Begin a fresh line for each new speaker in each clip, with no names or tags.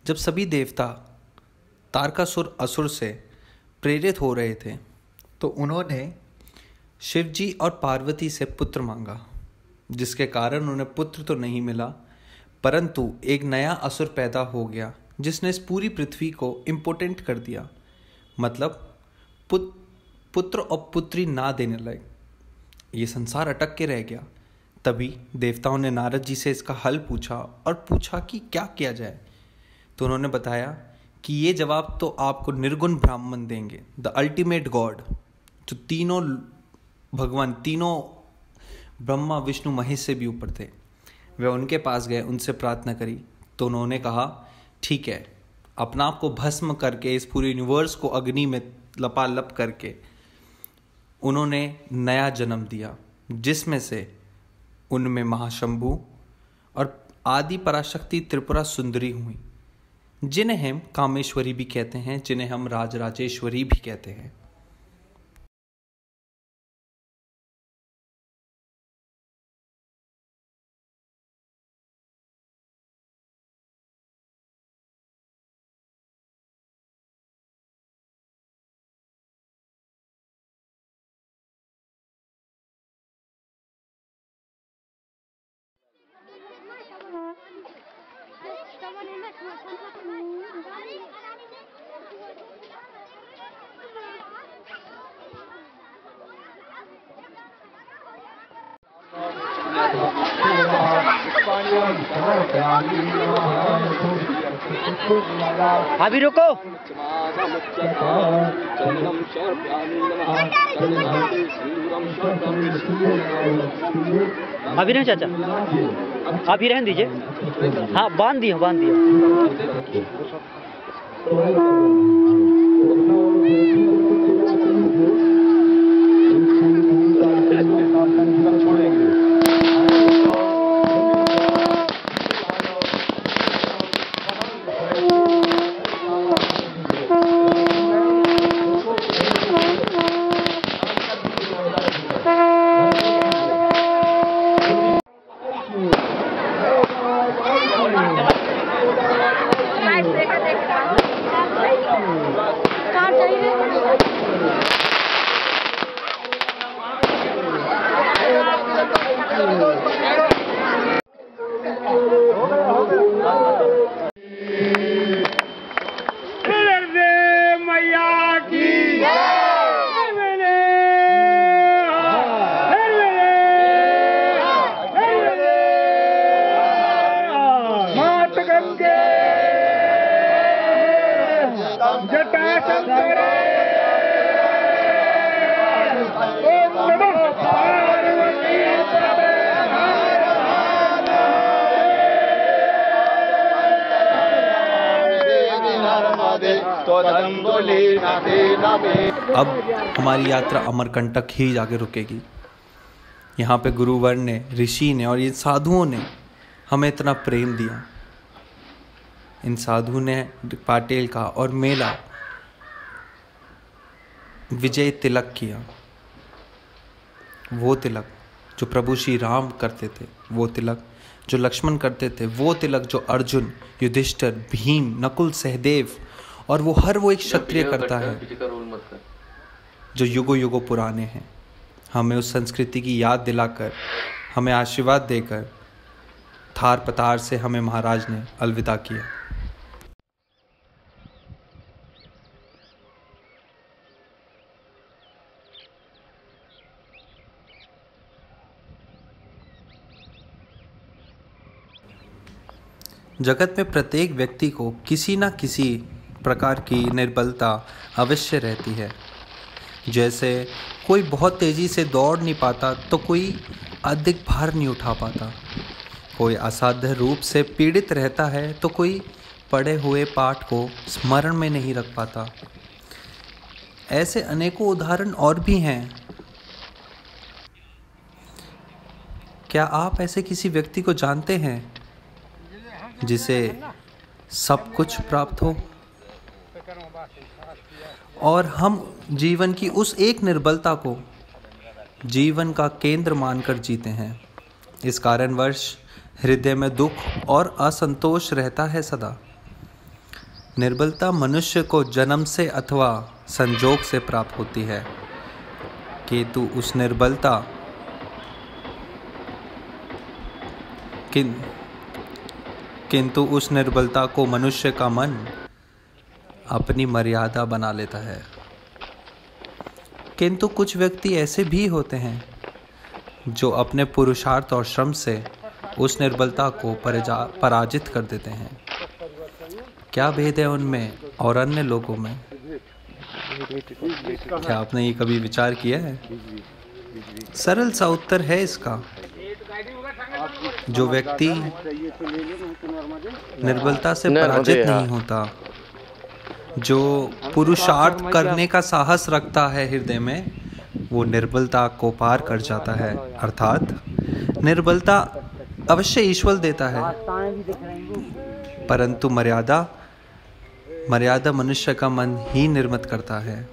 जब सभी देवता तारकासुर असुर से प्रेरित हो रहे थे तो उन्होंने शिवजी और पार्वती से पुत्र मांगा, जिसके कारण उन्हें पुत्र तो नहीं मिला, परंतु एक नया असुर पैदा हो गया जिसने इस पूरी पृथ्वी को इम्पोर्टेंट कर दिया। मतलब पुत्र और पुत्री ना देने लगे, ये संसार अटक के रह गया। तभी देवताओं ने नारद जी से इसका हल पूछा और पूछा कि क्या किया जाए। तो उन्होंने बताया कि ये जवाब तो आपको निर्गुण ब्राह्मण देंगे, द अल्टीमेट गॉड, जो तीनों भगवान, तीनों ब्रह्मा विष्णु महेश से भी ऊपर थे। वे उनके पास गए, उनसे प्रार्थना करी तो उन्होंने कहा ठीक है, अपना आप को भस्म करके इस पूरे यूनिवर्स को अग्नि में लपालप करके उन्होंने नया जन्म दिया, जिसमें से उनमें महाशंभु और आदि पराशक्ति त्रिपुरा सुंदरी हुई, जिन्हें हम कामेश्वरी भी कहते हैं, जिन्हें हम राजराजेश्वरी भी कहते हैं।
अभी रुको, अभी नहीं चाचा, अभी रहने दीजिए। हाँ बांध दिया।
अब हमारी यात्रा अमरकंटक ही जाके रुकेगी। यहाँ पे गुरुवर ने, ऋषि ने और ये साधुओं ने हमें इतना प्रेम दिया। इन साधु ने पाटेल का और मेला विजय तिलक किया। वो तिलक जो प्रभु श्री राम करते थे, वो तिलक जो लक्ष्मण करते थे, वो तिलक जो अर्जुन, युधिष्ठिर, भीम, नकुल, सहदेव और वो एक क्षत्रिय करता है, जो युगों युगों पुराने हैं। हमें उस संस्कृति की याद दिलाकर, हमें आशीर्वाद देकर थार पतार से हमें महाराज ने अलविदा किया। जगत में प्रत्येक व्यक्ति को किसी न किसी प्रकार की निर्बलता अवश्य रहती है। जैसे कोई बहुत तेज़ी से दौड़ नहीं पाता तो कोई अधिक भार नहीं उठा पाता, कोई असाध्य रूप से पीड़ित रहता है तो कोई पढ़े हुए पाठ को स्मरण में नहीं रख पाता। ऐसे अनेकों उदाहरण और भी हैं। क्या आप ऐसे किसी व्यक्ति को जानते हैं जिसे सब कुछ प्राप्त हो और हम जीवन की उस एक निर्बलता को जीवन का केंद्र मानकर जीते हैं? इस कारणवश हृदय में दुख और असंतोष रहता है सदा। निर्बलता मनुष्य को जन्म से अथवा संजोग से प्राप्त होती है, किंतु उस निर्बलता को मनुष्य का मन अपनी मर्यादा बना लेता है। किंतु कुछ व्यक्ति ऐसे भी होते हैं जो अपने पुरुषार्थ और श्रम से उस निर्बलता को पराजित कर देते हैं। क्या भेद है उनमें और अन्य लोगों में? क्या आपने ये कभी विचार किया है? सरल सा उत्तर है इसका। जो व्यक्ति निर्बलता से पराजित नहीं होता, जो पुरुषार्थ करने का साहस रखता है हृदय में, वो निर्बलता को पार कर जाता है। अर्थात निर्बलता अवश्य ईश्वर देता है, परंतु मर्यादा मनुष्य का मन ही निर्मित करता है।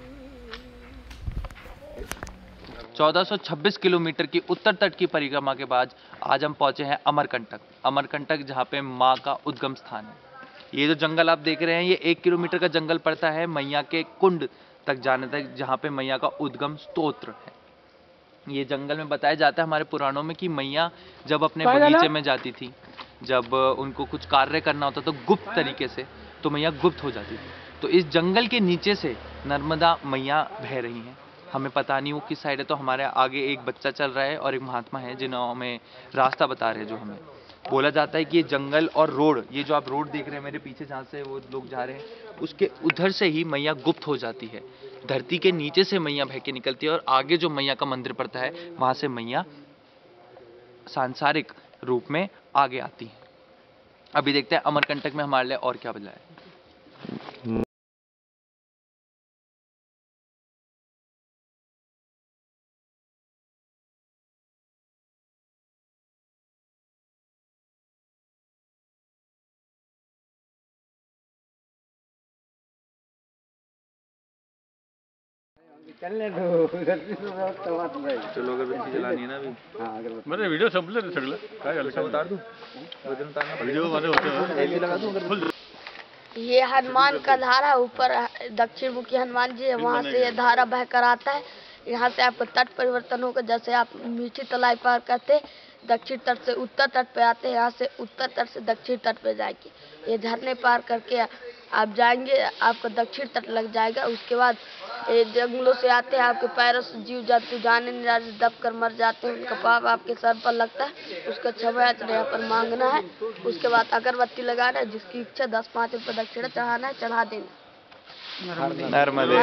1426 किलोमीटर की उत्तर तट की परिक्रमा के बाद आज हम पहुंचे हैं अमरकंटक, जहां पे माँ का उद्गम स्थान है। ये जो जंगल आप देख रहे हैं, ये 1 किलोमीटर का जंगल पड़ता है मैया के कुंड तक जाने तक, जहां पे मैया का उद्गम स्तोत्र है। ये जंगल में बताया जाता है हमारे पुराणों में कि मैया जब अपने बगीचे में जाती थी, जब उनको कुछ कार्य करना होता तो गुप्त तरीके से, तो मैया गुप्त हो जाती थी। तो इस जंगल के नीचे से नर्मदा मैया बह रही हैं। हमें पता नहीं वो किस साइड है, तो हमारे आगे एक बच्चा चल रहा है और एक महात्मा है जिन्होंने हमें रास्ता बता रहे हैं। जो हमें बोला जाता है कि ये जंगल और रोड, ये जो आप रोड देख रहे हैं मेरे पीछे जहाँ से वो लोग जा रहे हैं, उसके उधर से ही मैया गुप्त हो जाती है। धरती के नीचे से मैया बह के निकलती है और आगे जो मैया का मंदिर पड़ता है वहां से मैया सांसारिक रूप में आगे आती है। अभी देखते हैं अमरकंटक में हमारे लिए और क्या बदला है। चलो अगरबत्ती जलानी है ना अभी।
मेरे वीडियो संपले सगळं काय झालं काय
उतार दूं?
वीडियो मध्ये होते
ऐसे लगा दूं अगरबत्ती?
ये हनुमान का धारा ऊपर दक्षिण मुखी हनुमान जी है, वहाँ से ये धारा बहकर आता है। यहाँ से आपको तट परिवर्तन होगा। जैसे आप मीठी तलाई पार करते दक्षिण तट से उत्तर तट पे आते हैं, यहाँ से उत्तर तट से दक्षिण तट पे जाएंगे। ये झरने पार करके आप जाएंगे, आपका दक्षिण तट लग जाएगा। उसके बाद ये जंगलों से आते हैं, आपके पैरों से जीव जंतु जाने नहीं दब कर मर जाते हैं, उनका पाप आपके सर पर लगता है, उसका क्षमा यहाँ पर मांगना है। उसके बाद अगरबत्ती लगाना है, जिसकी इच्छा 10-5 रुपये दक्षिणा चढ़ाना है, चढ़ा देना।
नर्मदे।